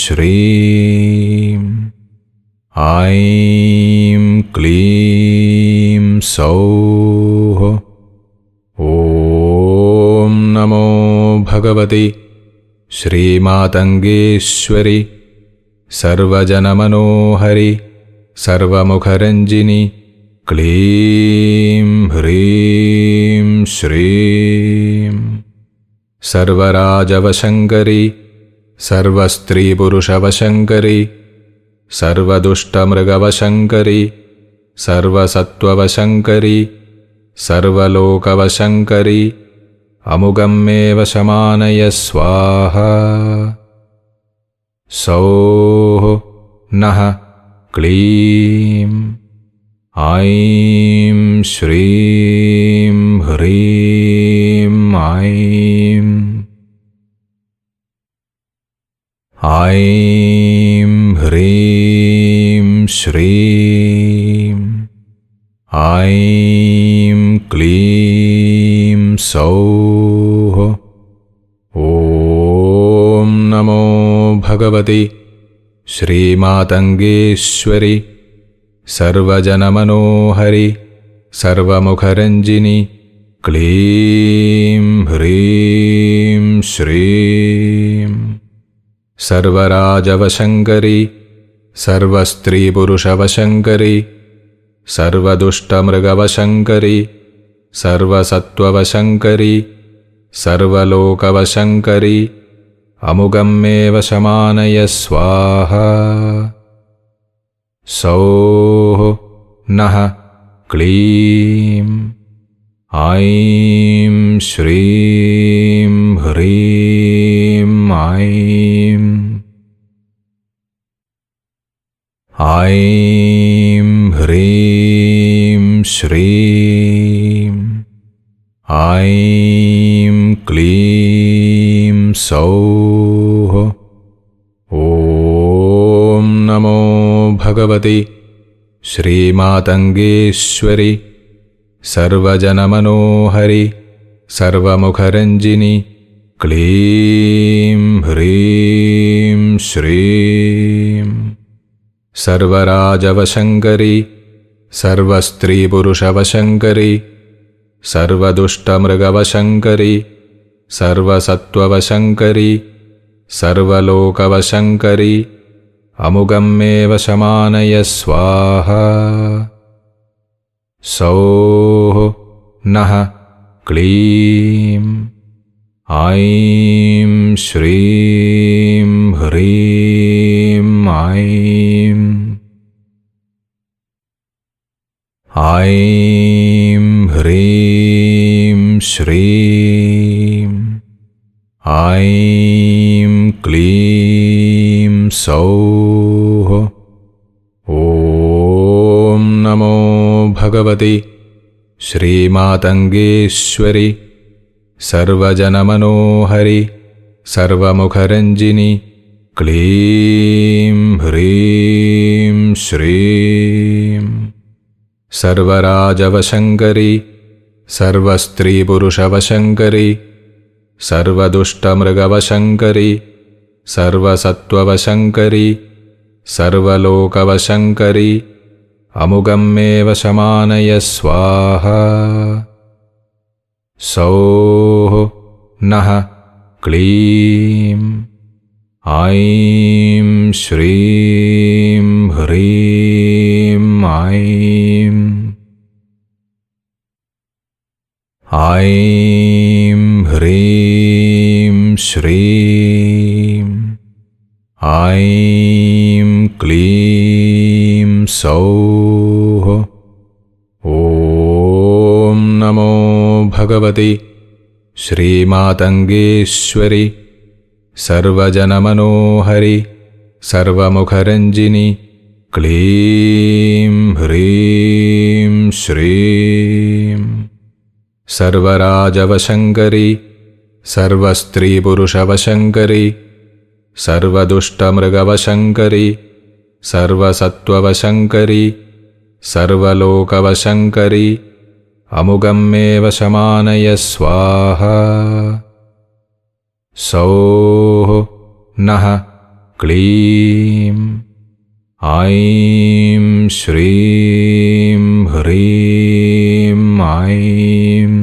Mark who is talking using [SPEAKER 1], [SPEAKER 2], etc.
[SPEAKER 1] श्रीं ऐं क्लीं सौः। ॐ नमो भगवति श्रीमातङ्गेश्वरि सर्वजनमनोहरि सर्वमुखरञ्जिनि क्लीं ह्रीं श्रीं सर्वराजवशङ्करि सर्वस्त्रीपुरुषवशङ्करि सर्वदुष्टमृगवशङ्करि सर्वसत्त्ववशङ्करि सर्वलोकवशङ्करि अमुगं मे वशमानय स्वाहा। सौः नः क्लीं ऐं श्रीं ह्रीं ऐं ह्रीं श्रीं ऐं क्लीं सौः। ॐ नमो भगवति श्रीमातङ्गेश्वरि सर्वजनमनोहरि सर्वमुखरञ्जिनि क्लीं ह्रीं श्रीं सर्वराजवशङ्करि सर्वस्त्रीपुरुषवशङ्करि सर्वदुष्टमृगवशङ्करि सर्वसत्त्ववशङ्करि सर्वलोकवशङ्करि अमुगं मे वशमानय स्वाहा। सौः नः क्लीं ऐं श्रीं ह्रीं ऐं ह्रीं श्रीं ऐं क्लीं सौः। ॐ नमो भगवति श्रीमातङ्गेश्वरि सर्वजनमनोहरि सर्वमुखरञ्जिनि क्लीं ह्रीं श्रीं सर्वराजवशङ्करि सर्वस्त्रीपुरुषवशङ्करि सर्वदुष्टमृगवशङ्करि सर्वसत्त्ववशङ्करि सर्वलोकवशङ्करि अमुगं मे वशमानय स्वाहा। सौः नः क्लीं ऐं श्रीं ह्रीं ऐं ह्रीं श्रीं ऐं क्लीं सौः। ॐ नमो भगवति श्रीमातङ्गेश्वरि सर्वजनमनोहरि सर्वमुखरञ्जिनि क्लीं ह्रीं श्रीं सर्वराजवशङ्करि सर्वस्त्रीपुरुषवशङ्करि सर्वदुष्टमृगवशङ्करि सर्वसत्त्ववशङ्करि सर्वलोकवशङ्करि अमुगं मे वशमानय स्वाहा। सौः नः क्लीं ऐं श्रीं ह्रीं ऐं ह्रीं श्रीं ऐं क्लीं सौः। ॐ नमो भगवति श्रीमातङ्गेश्वरि सर्वजनमनोहरि सर्वमुखरञ्जिनि क्लीं ह्रीं श्रीं सर्वराजवशङ्करि सर्वस्त्रीपुरुषवशङ्करि सर्वदुष्टमृगवशङ्करि सर्वसत्त्ववशङ्करि सर्वलोकवशङ्करि अमुगं मे वशमानय स्वाहा। सौः नः ക്ലീം ഐം ശ്രീം ഹ്രീം ഐം